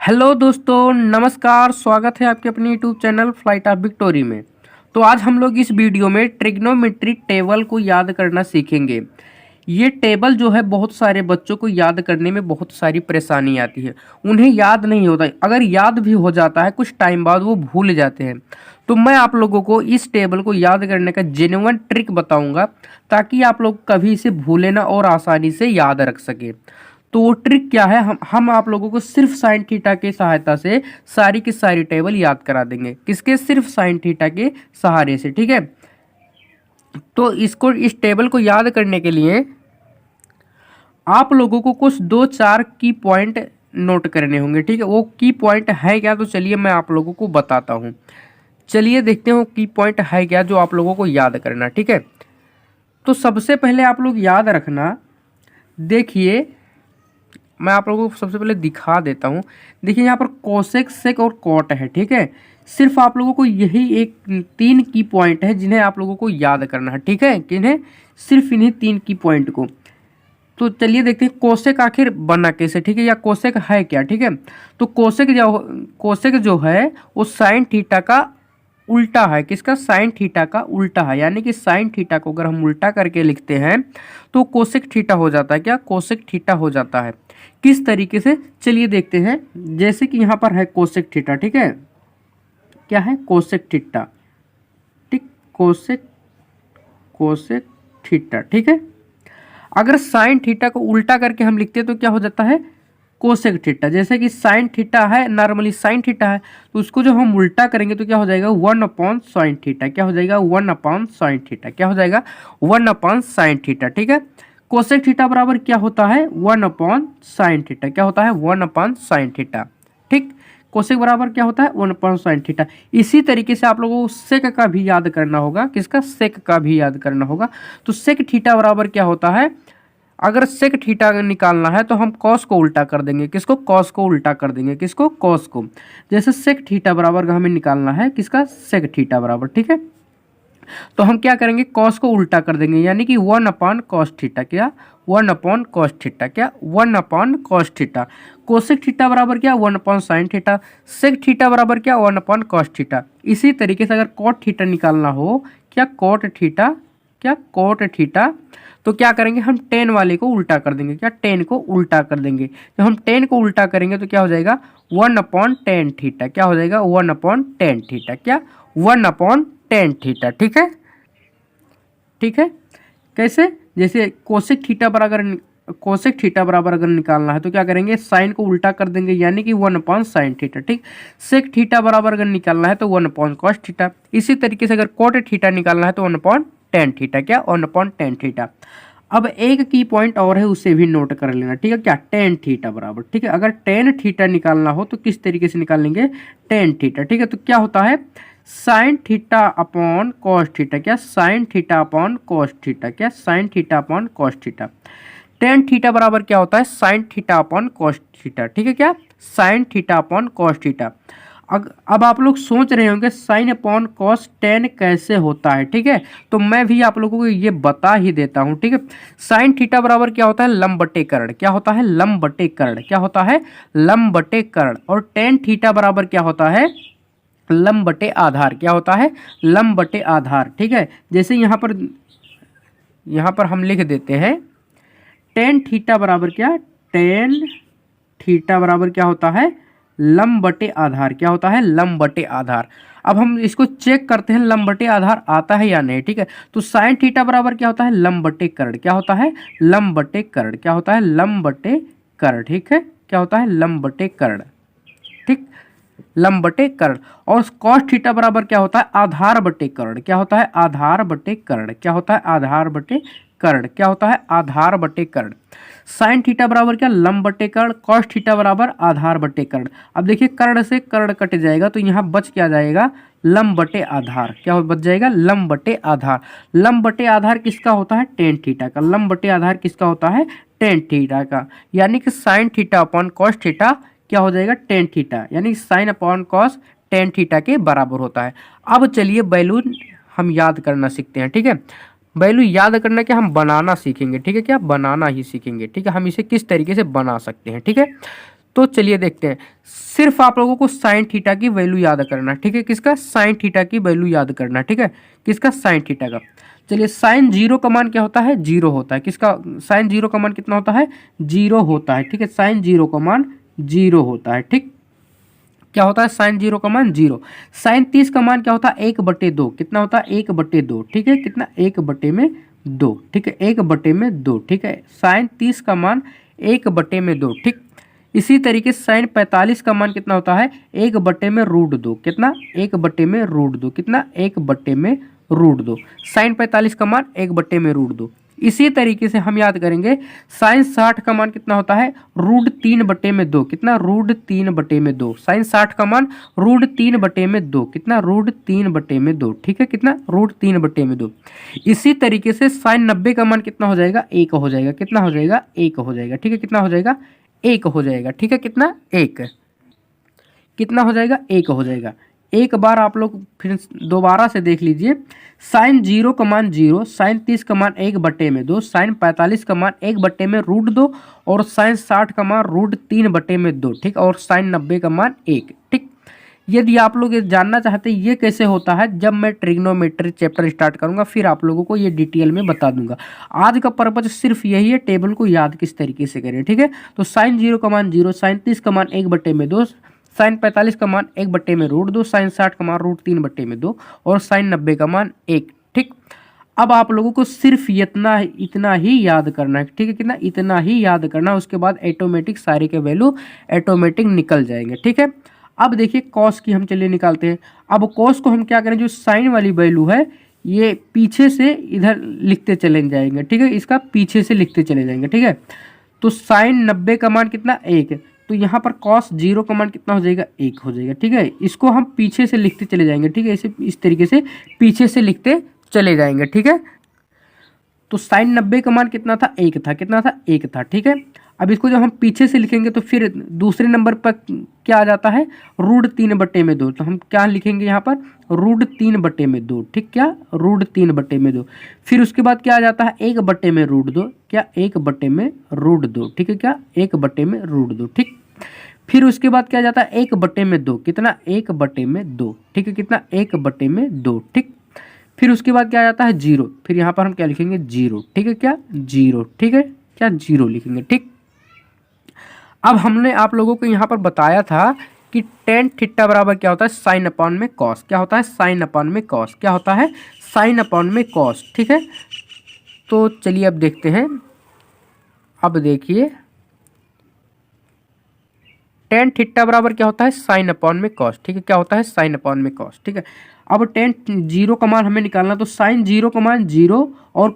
Hello दोस्तों, नमस्कार। स्वागत है आपके अपने YouTube channel flight of victory में। तो आज हम लोग इस वीडियो में ट्रिग्नोमेट्रिक टेबल को याद करना सीखेंगे। ये टेबल जो है बहुत सारे बच्चों को याद करने में बहुत सारी परेशानी आती है। उन्हें याद नहीं होता, अगर याद भी हो जाता है कुछ टाइम बाद वो भूल जाते हैं। तो मैं आप लोगों को इस टेबल को याद करने का जेन्युइन ट्रिक बताऊंगा ताकि आप लोग कभी इसे भूलें ना और आसानी से याद रख सके। तो वो ट्रिक क्या है, हम आप लोगों को सिर्फ साइन थीटा की सहायता से सारी की सारी टेबल याद करा देंगे। किसके? सिर्फ साइन थीटा के सहारे से। ठीक है, तो इस टेबल को याद करने के लिए आप लोगों को कुछ 2-4 की पॉइंट नोट करने होंगे। ठीक है, वो की पॉइंट है क्या, तो चलिए मैं आप लोगों को बताता हूँ। चलिए देखते हो की पॉइंट है क्या जो आप लोगों को याद करना। ठीक है, तो सबसे पहले आप लोग याद रखना, देखिए मैं आप लोगों को सबसे पहले दिखा देता हूँ। देखिए यहाँ पर कोसेक, सेक और कॉट है। ठीक है, सिर्फ आप लोगों को यही एक 3 की पॉइंट है जिन्हें आप लोगों को याद करना है। ठीक है, किन्हें? सिर्फ इन्हीं 3 की पॉइंट को। तो चलिए देखते हैं कोसेक आखिर बना कैसे। ठीक है, या कोसेक है क्या। ठीक है, तो कोसेक जो है वो साइन थीटा का उल्टा है। किसका? साइन थीटा का उल्टा है। यानी कि साइन थीटा को अगर हम उल्टा करके लिखते हैं तो कोसेक थीटा हो जाता है। क्या? कोसेक थीटा हो जाता है। किस तरीके से, चलिए देखते हैं। जैसे कि यहाँ पर है कोसेक थीटा। ठीक है, क्या है? Cosec theta. ठीक, कोसेक थीटा। ठीक है, अगर साइन थीटा को उल्टा करके हम लिखते हैं तो क्या हो जाता है? Cosec theta. जैसे कि साइन थीटा है, नॉर्मली साइन थीटा है, तो उसको जब हम उल्टा करेंगे तो क्या हो जाएगा? 1 साइन थीटा। क्या हो जाएगा? 1 साइन थीटा। क्या हो जाएगा? 1 साइन थीटा। ठीक है, कोसेक थीटा बराबर क्या होता है? 1 साइन थीटा। क्या होता है? 1 साइन थीटा। ठीक, कोसेक बराबर क्या होता है? 1 साइन थीटा। इसी तरीके से आप लोगों को सेक का भी याद करना होगा। किसका? सेक का भी याद करना होगा। तो सेक थीटा बराबर क्या होता है? अगर सेक थीटा निकालना है तो हम कॉस को उल्टा कर देंगे। किसको? कॉस को उल्टा कर देंगे। किसको? कॉस को। जैसे सेक थीटा बराबर हमें निकालना है किसका? सेक थीटा बराबर। ठीक है, तो हम क्या करेंगे? कॉस को उल्टा कर देंगे, यानी कि 1/cos थीटा। क्या? 1/cos theta. क्या? 1/cos theta. कोसेक थीटा बराबर क्या? 1/sin theta. सेक थीटा बराबर क्या? 1/cos theta. इसी तरीके से अगर कॉट थीटा निकालना हो, क्या? Cot theta. क्या? Cot theta. तो क्या करेंगे? हम टेन वाले को उल्टा कर देंगे। क्या? टेन को उल्टा कर देंगे। जब हम टेन को उल्टा करेंगे तो क्या हो जाएगा? 1/tan theta. क्या हो जाएगा? 1/tan theta. क्या? 1/tan theta. ठीक है, ठीक है। कैसे? जैसे कोसेक थीटा बराबर अगर निकालना है तो क्या करेंगे? साइन को उल्टा कर देंगे, यानी कि 1/sin थीटा। ठीक, सेक थीटा बराबर अगर निकालना है तो 1/cos थीटा। इसी तरीके से अगर कोट थीटा निकालना है तो 1/tan थीटा। क्या? 1/tan theta. अब एक की पॉइंट और है, उसे भी नोट कर लेना। ठीक है, क्या? tan थीटा बराबर। ठीक है, अगर tan थीटा निकालना हो तो किस तरीके से निकालेंगे? tan theta. ठीक है, तो क्या होता है? Sine theta upon cos theta. क्या? Sine theta upon cos theta. क्या? Sine theta upon cos theta. Tan theta बराबर क्या होता है? Sine theta upon cos theta. ठीक है, क्या? Sine theta upon cos theta. अब आप लोग सोच रहे होंगे साइन अपॉन कॉस टेन कैसे होता है। ठीक है, तो मैं भी आप लोगों को ये बता ही देता हूँ। ठीक है, साइन थीटा बराबर क्या होता है? लंब बटे कर्ण। क्या होता है? लंब बटे कर्ण। क्या होता है? लंब बटे कर्ण। और टेन थीटा बराबर क्या होता है? लंब बटे आधार। क्या होता है? लंब बटे आधार। ठीक है, जैसे यहाँ पर हम लिख देते हैं टेन थीटा बराबर क्या? टेन थीटा बराबर क्या होता है? लंब बटे आधार। क्या होता है? लंब बटे आधार। अब हम इसको चेक करते हैं लंब बटे आधार आता है या नहीं। ठीक है, तो साइन थीटा बराबर क्या होता है? लंब बटे कर्ण। क्या होता है? लंब बटे कर्ण। क्या होता है? लंब बटे कर्ण। ठीक है, क्या होता है? लंब बटे कर्ण। ठीक, लंब बटे कर्ण। और कॉस थीटा बराबर क्या होता है? आधार बटे कर्ण। क्या होता है? आधार बटे कर्ण। क्या होता है? आधार बटे कर्ण। क्या होता है? आधार बटे कर्ण। साइन थीटा बराबर क्या? लंब बटे कर्ण। कॉस थीटा बराबर आधार बटे कर्ण। अब देखिए कर्ण से कर्ण कट जाएगा तो यहाँ बच क्या जाएगा? लंब बटे आधार। क्या बच जाएगा? लंब बटे आधार। लंब बटे आधार किसका होता है? टेन थीटा का। लंब बटे आधार किसका होता है? टेन थीटा का। यानी कि sine theta upon cos theta क्या हो जाएगा? Tan theta. यानी sine upon cos tan theta के बराबर होता है। अब चलिए वैल्यू हम याद करना सीखते हैं। ठीक है, वैल्यू याद करना क्या? हम बनाना सीखेंगे। ठीक है, क्या? बनाना ही सीखेंगे। ठीक है, हम इसे किस तरीके से बना सकते हैं। ठीक है, तो चलिए देखते हैं। सिर्फ आप लोगों को साइन थीटा की वैल्यू याद करना, ठीक है। किसका? साइन थीटा की वैल्यू याद करना, ठीक है। किसका? साइन थीटा का। चलिए, साइन जीरो का मान क्या होता है? जीरो होता है। किसका? साइन जीरो का मान कितना होता है? जीरो होता है, ठीक है। साइन जीरो का मान जीरो होता है, ठीक। क्या होता है? साइन जीरो का मान जीरो। साइन 30 का मान क्या होता है? 1/2। कितना होता है? 1/2, ठीक है। कितना? 1/2, ठीक है। 1/2, ठीक है। साइन 30 का मान 1/2, ठीक। इसी तरीके से साइन 45 का मान कितना होता है? 1/√2। कितना? 1/√2। कितना? 1/√2। साइन 45 का मान 1/√2। इसी तरीके से हम याद करेंगे साइन 60 का मान कितना होता है? √3/2। कितना? √3/2। साइन 60 का मान √3/2। कितना? √3/2, ठीक है। कितना? √3/2। इसी तरीके से साइन 90 का मान कितना हो जाएगा? 1 हो जाएगा। कितना हो जाएगा? 1 हो जाएगा, ठीक है। कितना हो जाएगा? 1 हो जाएगा, ठीक है। कितना? 1। कितना हो जाएगा? 1 हो जाएगा। एक बार आप लोग फिर दोबारा से देख लीजिए। साइन जीरो का मान जीरो, साइन 30 का मान 1/2, साइन 45 का मान 1/√2 और साइन 60 का मान √3/2, ठीक। और साइन 90 का मान 1, ठीक। यदि आप लोग ये जानना चाहते हैं ये कैसे होता है, जब मैं ट्रिग्नोमेट्री चैप्टर स्टार्ट करूंगा फिर आप लोगों को ये डिटेल में बता दूंगा। आज का पर्पज सिर्फ यही है, टेबल को याद किस तरीके से करें, ठीक है। तो साइन जीरो का मान जीरो, साइन 30 का मान 1/2, साइन 45 का मान 1/√2, साइन 60 का मान √3/2 और साइन 90 का मान 1, ठीक। अब आप लोगों को सिर्फ इतना ही याद करना है, ठीक है। कितना? इतना ही याद करना है। उसके बाद ऑटोमेटिक सारे के वैल्यू ऑटोमेटिक निकल जाएंगे, ठीक है। अब देखिए कॉस की हम चलिए निकालते हैं। अब कॉस को हम क्या करें, जो साइन वाली वैल्यू है ये पीछे से इधर लिखते चले जाएंगे, ठीक है। इसका पीछे से लिखते चले जाएंगे, ठीक है। तो साइन 90 का मान कितना? 1। तो यहाँ पर कॉस जीरो का मान कितना हो जाएगा? 1 हो जाएगा, ठीक है। इसको हम पीछे से लिखते चले जाएंगे, ठीक है। इसे इस तरीके से पीछे से लिखते चले जाएंगे, ठीक है। तो साइन 90 का मान कितना था? 1 था। कितना था? 1 था, ठीक है। अब इसको जब हम पीछे से लिखेंगे तो फिर दूसरे नंबर पर क्या आ जाता है? √3/2। तो हम क्या लिखेंगे यहाँ पर? √3/2, ठीक। क्या? √3/2। फिर उसके बाद क्या आ जाता है? 1/√2। क्या? 1/√2, ठीक है। क्या? 1/√2, ठीक। फिर उसके बाद क्या आ जाता है? 1/2। कितना? 1/2, ठीक है। कितना? 1/2, ठीक। फिर उसके बाद क्या आ जाता है? 0। फिर यहाँ पर हम क्या लिखेंगे? 0, ठीक है। क्या? 0, ठीक है। क्या? 0 लिखेंगे, ठीक। अब हमने आप लोगों को यहाँ पर बताया था कि टेन थीटा बराबर क्या होता है? साइन अपॉन में कॉस। क्या होता है? साइन अपॉन में कॉस। क्या होता है? साइन अपॉन में कॉस, ठीक है। तो चलिए अब देखते हैं। अब देखिए टेन थीटा बराबर क्या होता है? साइन अपॉन में कॉस, ठीक है। क्या होता है? साइन अपॉन में कॉस, ठीक है। अब टेन जीरो का मान हमें निकालना, तो साइन जीरो का मान 0 और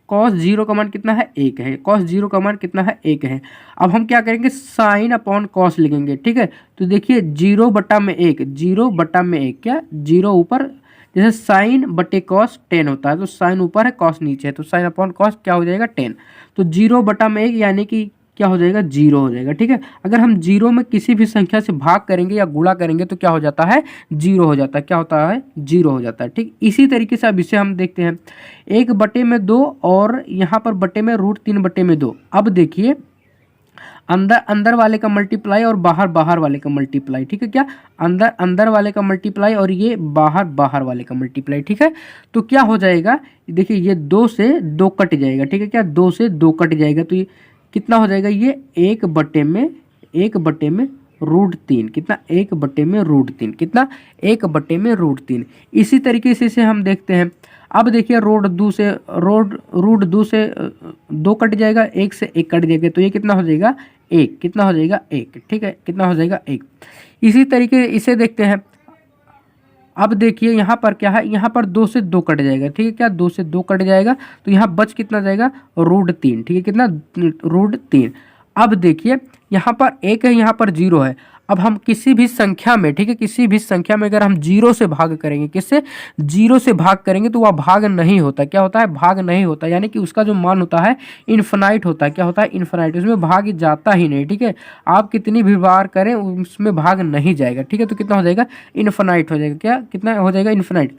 कॉस जीरो का मान कितना है? 1 है। कॉस जीरो का मान कितना है? 1 है। अब हम क्या करेंगे? साइन अपॉन कॉस लिखेंगे, ठीक है। तो देखिए 0/1, 0/1, क्या? 0 ऊपर, जैसे साइन बटे कॉस 10 होता है, तो साइन ऊपर है कॉस नीचे है, तो साइन अपॉन कॉस क्या हो जाएगा? 10। तो 0/1 यानी कि क्या हो जाएगा? 0 हो जाएगा, ठीक है। अगर हम 0 में किसी भी संख्या से भाग करेंगे या गुणा करेंगे तो क्या हो जाता है? 0 हो जाता है। क्या होता है? 0 हो जाता है, ठीक। इसी तरीके से अब इसे हम देखते हैं 1/2 और यहाँ पर बटे में √3/2। अब देखिए अंदर वाले का मल्टीप्लाई और बाहर वाले का मल्टीप्लाई, ठीक है। क्या? अंदर वाले का मल्टीप्लाई और ये बाहर वाले का मल्टीप्लाई, ठीक है। तो क्या हो जाएगा? देखिए ये 2 से 2 कट जाएगा, ठीक है। क्या? 2 से 2 कट जाएगा, तो ये कितना हो जाएगा? ये 1/3। कितना? 1/3। कितना? 1/3। इसी तरीके से हम देखते हैं। अब देखिए √2 से 2 कट जाएगा, 1 से 1 कट जाएगा, तो ये कितना हो जाएगा? 1। कितना हो जाएगा? 1, ठीक है। कितना हो जाएगा? 1। इसी तरीके इसे देखते हैं। अब देखिए यहाँ पर क्या है? यहाँ पर 2 से 2 कट जाएगा, ठीक है। क्या? 2 से 2 कट जाएगा, तो यहाँ बच कितना जाएगा? √3, ठीक है। कितना? √3। अब देखिए यहाँ पर 1 है, यहाँ पर 0 है। अब हम किसी भी संख्या में, ठीक है, किसी भी संख्या में अगर हम 0 से भाग करेंगे, किससे? 0 से भाग करेंगे तो वह भाग नहीं होता। क्या होता है? भाग नहीं होता, यानी कि उसका जो मान होता है इन्फिनाइट होता है। क्या होता है? इन्फिनाइट। उसमें भाग जाता ही नहीं, ठीक है। आप कितनी भी बार करें उसमें भाग नहीं जाएगा, ठीक है। तो कितना हो जाएगा? इन्फिनाइट हो जाएगा। क्या? कितना हो जाएगा? इन्फिनाइट।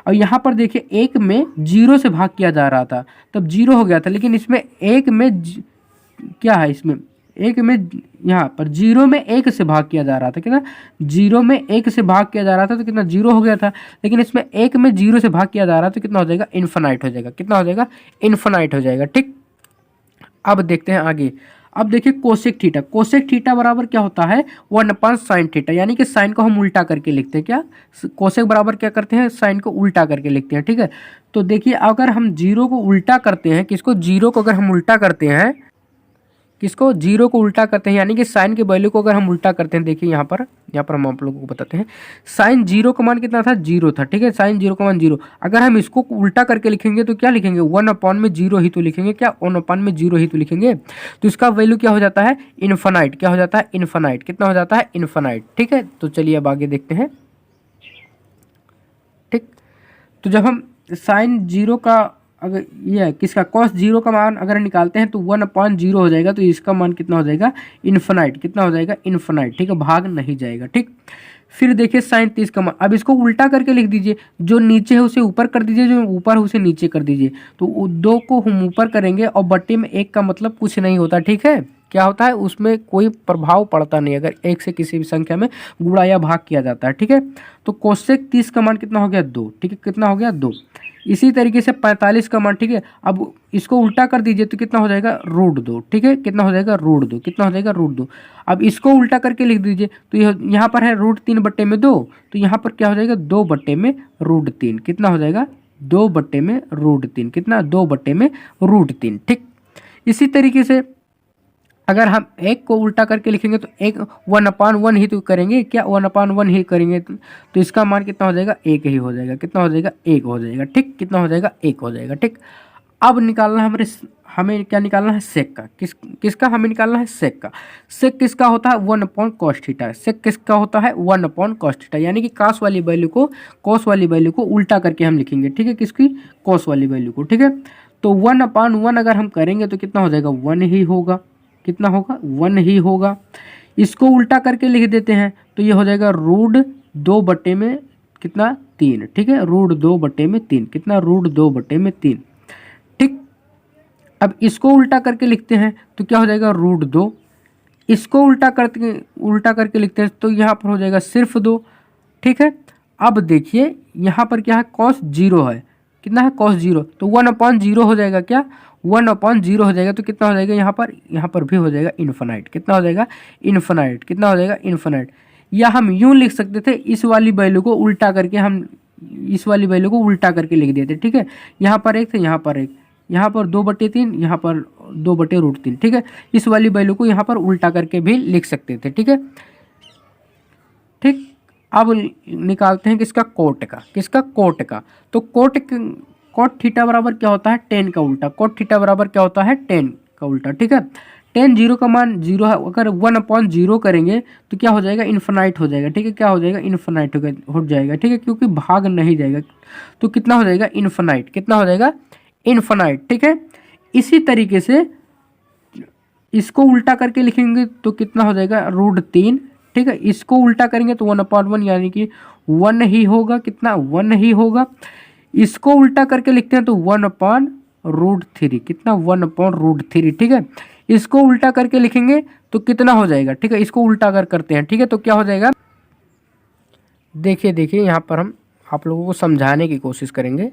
और यहाँ पर देखिए 1 में 0 से भाग किया जा रहा था, तब 0 हो गया था, लेकिन इसमें 1 में क्या है? इसमें एक में यहाँ पर जीरो में एक से भाग किया जा रहा था, कितना जीरो में एक से भाग किया जा रहा था तो कितना जीरो हो गया था, लेकिन इसमें एक में जीरो से भाग किया जा रहा था तो कितना हो जाएगा इन्फिनाइट हो जाएगा, कितना हो जाएगा इन्फिनाइट हो जाएगा। ठीक, अब देखते हैं आगे। अब देखिए कोसेक थीटा, कोसेक थीटा बराबर क्या होता है 1/sin थीटा, यानी कि साइन को हम उल्टा करके लिखते हैं, क्या कोसेक बराबर क्या करते हैं साइन को उल्टा करके लिखते हैं। ठीक है, तो देखिए अगर हम जीरो को उल्टा करते हैं, किसको जीरो को अगर हम उल्टा करते हैं, किसको जीरो को उल्टा करते हैं यानी कि साइन के वैल्यू को अगर हम उल्टा करते हैं, देखिए यहाँ पर हम आप लोगों को बताते हैं। साइन जीरो का मान कितना था, जीरो था। ठीक है, साइन जीरो का मान जीरो, अगर हम इसको उल्टा करके लिखेंगे तो क्या लिखेंगे 1/0 ही तो लिखेंगे, क्या 1/0 ही तो लिखेंगे, तो इसका वैल्यू क्या हो जाता है इन्फिनाइट, क्या हो जाता है इन्फिनाइट, कितना हो जाता है इन्फिनाइट। ठीक है, तो चलिए अब आगे देखते हैं। ठीक, तो जब हम साइन जीरो का अगर ये किसका कॉस जीरो का मान अगर निकालते हैं तो 1/0 हो जाएगा, तो इसका मान कितना हो जाएगा इन्फिनाइट, कितना हो जाएगा इन्फिनाइट। ठीक है, भाग नहीं जाएगा। ठीक, फिर देखिए साइन 30 का मान, अब इसको उल्टा करके लिख दीजिए, जो नीचे है उसे ऊपर कर दीजिए, जो ऊपर है उसे नीचे कर दीजिए, तो दो को हम ऊपर करेंगे और बट्टे में एक का मतलब कुछ नहीं होता। ठीक है, क्या होता है उसमें कोई प्रभाव पड़ता नहीं अगर एक से किसी भी संख्या में गुणा या भाग किया जाता है। ठीक है, तो कोसेक 30 का मान कितना हो गया 2। ठीक है, कितना हो गया 2। इसी तरीके से 45 का मान, ठीक है, अब इसको उल्टा कर दीजिए तो कितना हो जाएगा √2। ठीक है, कितना हो जाएगा √2, कितना हो जाएगा √2। अब इसको उल्टा करके लिख दीजिए तो यहाँ पर है √3/2, तो यहाँ पर क्या हो जाएगा 2/√3, कितना हो जाएगा 2/√3, कितना 2/√3। ठीक, इसी तरीके से अगर हम एक को उल्टा करके लिखेंगे तो एक 1/1 ही तो करेंगे, क्या 1/1 ही करेंगे, तो इसका मान कितना हो जाएगा एक ही हो जाएगा, कितना हो जाएगा एक हो जाएगा। ठीक, कितना हो जाएगा एक हो जाएगा। ठीक, अब निकालना है हमें क्या निकालना है सेक का, किसका हमें निकालना है सेक का। सेक किसका होता है 1/cos थीटा, सेक किसका होता है 1/cos थीटा, यानी कि cos वाली वैल्यू को उल्टा करके हम लिखेंगे। ठीक है, किसकी cos वाली वैल्यू को। ठीक है, तो 1/1 अगर हम करेंगे तो कितना हो जाएगा 1 ही होगा, कितना होगा 1 ही होगा। इसको उल्टा करके लिख देते हैं तो ये हो जाएगा √2/3, कितना 3। ठीक है, √2/3, कितना √2/3। ठीक, अब इसको उल्टा करके लिखते हैं तो क्या हो जाएगा √2, इसको उल्टा करके लिखते हैं तो यहाँ पर हो जाएगा सिर्फ 2। ठीक है, अब देखिए यहाँ पर क्या है cos 0 है, कितना है cos 0, तो 1/0 हो जाएगा, क्या 1/0 हो जाएगा, तो कितना हो जाएगा यहाँ पर भी हो जाएगा इन्फिनाइट, कितना हो जाएगा इन्फिनाइट, कितना हो जाएगा इन्फिनाइट। या हम यूं लिख सकते थे इस वाली वैल्यू को उल्टा करके, हम इस वाली वैल्यू को उल्टा करके लिख देते। ठीक है, यहाँ पर एक थे, यहाँ पर एक, यहाँ पर 2/3, यहाँ पर 2/√3। ठीक है, इस वाली वैल्यू को यहाँ पर उल्टा करके भी लिख सकते थे। ठीक है, ठीक, अब निकालते हैं किसका कोट का, तो कोट थीटा बराबर क्या होता है tan का उल्टा, कोट थीटा बराबर क्या होता है tan का उल्टा। ठीक है, tan 0 का मान 0 है, अगर 1/0 करेंगे तो क्या हो जाएगा इन्फिनाइट हो जाएगा। ठीक है, क्या हो जाएगा इन्फिनाइट हो जाएगा। ठीक है, क्योंकि भाग नहीं जाएगा तो कितना हो जाएगा इन्फिनाइट, कितना हो जाएगा इन्फिनाइट। ठीक है, इसी तरीके से इसको उल्टा करके लिखेंगे तो कितना हो जाएगा √3। ठीक है, इसको उल्टा करेंगे तो 1/1 यानी कि 1 ही होगा, कितना 1 ही होगा। इसको उल्टा करके लिखते हैं तो 1/√3, कितना 1/√3। ठीक है, इसको उल्टा करके लिखेंगे तो कितना हो जाएगा। ठीक है, इसको उल्टा करते हैं, ठीक है, तो क्या हो जाएगा, देखिए यहाँ पर हम आप लोगों को समझाने की कोशिश करेंगे।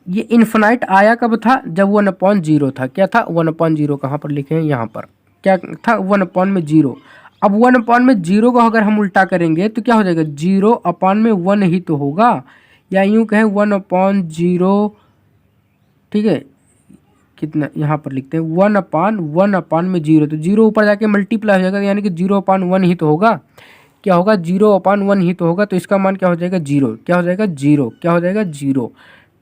ये इन्फिनाइट आया कब था, जब 1/0 था, क्या था 1/0, कहाँ पर लिखे हैं यहाँ पर, क्या था 1/0। अब 1/0 को अगर हम उल्टा करेंगे तो क्या हो जाएगा 0/1 ही तो होगा, या यूं कहें 1/0। ठीक है, कितना यहाँ पर लिखते हैं 1/1/0, तो 0 ऊपर जाके मल्टीप्लाई हो जाएगा, यानी कि 0/1 ही तो होगा, क्या होगा 0/1 ही तो होगा, तो इसका मान क्या हो जाएगा 0, क्या हो जाएगा 0, क्या हो जाएगा 0।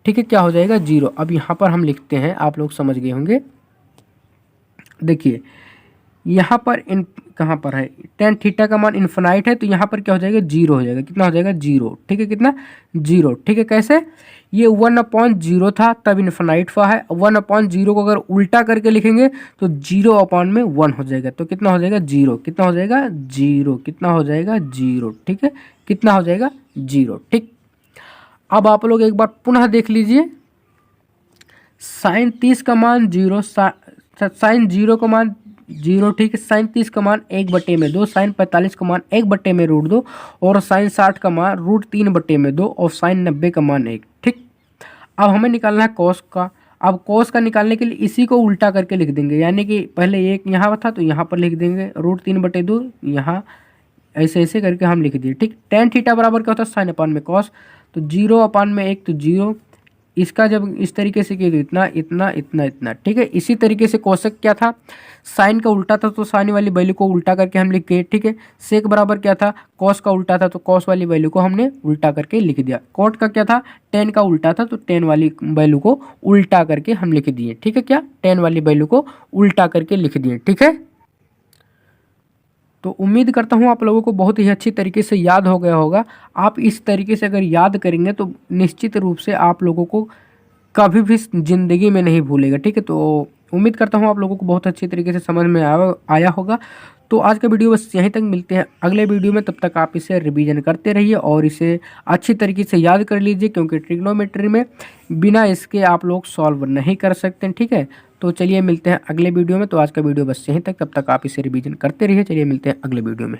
ठीक है, क्या हो जाएगा 0। अब यहाँ पर हम लिखते हैं, आप लोग समझ गए होंगे। देखिए यहाँ पर कहाँ पर है tan थीटा का मान इन्फिनाइट है, तो यहाँ पर क्या हो जाएगा 0 हो जाएगा, कितना हो जाएगा 0। ठीक है, कितना 0। ठीक है, कैसे, ये 1/0 था तब इन्फिनाइट हुआ है, 1/0 को अगर उल्टा करके लिखेंगे तो 0/1 हो जाएगा, तो कितना हो जाएगा 0, कितना हो जाएगा 0, कितना हो जाएगा 0। ठीक है, कितना हो जाएगा 0। ठीक, अब आप लोग एक बार पुनः देख लीजिए, sin 30 का मान 0, साइन 0 का मान 0, ठीक है। साइन 30 का मान 1/2, साइन 45 का मान 1/√2 और साइन 60 का मान √3/2 और साइन 90 का मान 1, ठीक। अब हमें निकालना है कॉस का। अब कॉस का निकालने के लिए इसी को उल्टा करके लिख देंगे, यानी कि पहले एक यहाँ था तो यहाँ पर लिख देंगे √3/2, यहाँ ऐसे ऐसे करके हम लिख दिए, ठीक। टेन थीटा बराबर क्या होता है, साइन अपान में कॉस, तो 0/1 तो 0। इसका जब इस तरीके से किया तो इतना इतना इतना इतना, ठीक है। इसी तरीके से कोसेक क्या था, साइन का उल्टा था तो साइन वाली वैल्यू को उल्टा करके हम लिख गए, ठीक है। सेक बराबर क्या था, कॉस का उल्टा था तो कॉस वाली वैल्यू को हमने उल्टा करके लिख दिया। कॉट का क्या था, टेन का उल्टा था तो टेन वाली वैल्यू को उल्टा करके हम लिख दिए, ठीक है। क्या, टेन वाली वैल्यू को उल्टा करके लिख दिए, ठीक है। तो उम्मीद करता हूँ आप लोगों को बहुत ही अच्छी तरीके से याद हो गया होगा। आप इस तरीके से अगर याद करेंगे तो निश्चित रूप से आप लोगों को कभी भी ज़िंदगी में नहीं भूलेगा, ठीक है। तो उम्मीद करता हूँ आप लोगों को बहुत अच्छी तरीके से समझ में आया होगा। तो आज का वीडियो बस यहीं तक, मिलते हैं अगले वीडियो में। तब तक आप इसे रिवीजन करते रहिए और इसे अच्छी तरीके से याद कर लीजिए, क्योंकि ट्रिग्नोमेट्री में बिना इसके आप लोग सॉल्व नहीं कर सकते, ठीक है। तो चलिए मिलते हैं अगले वीडियो में। तो आज का वीडियो बस यहीं तक, तब तक आप इसे रिवीजन करते रहिए। चलिए मिलते हैं अगले वीडियो में।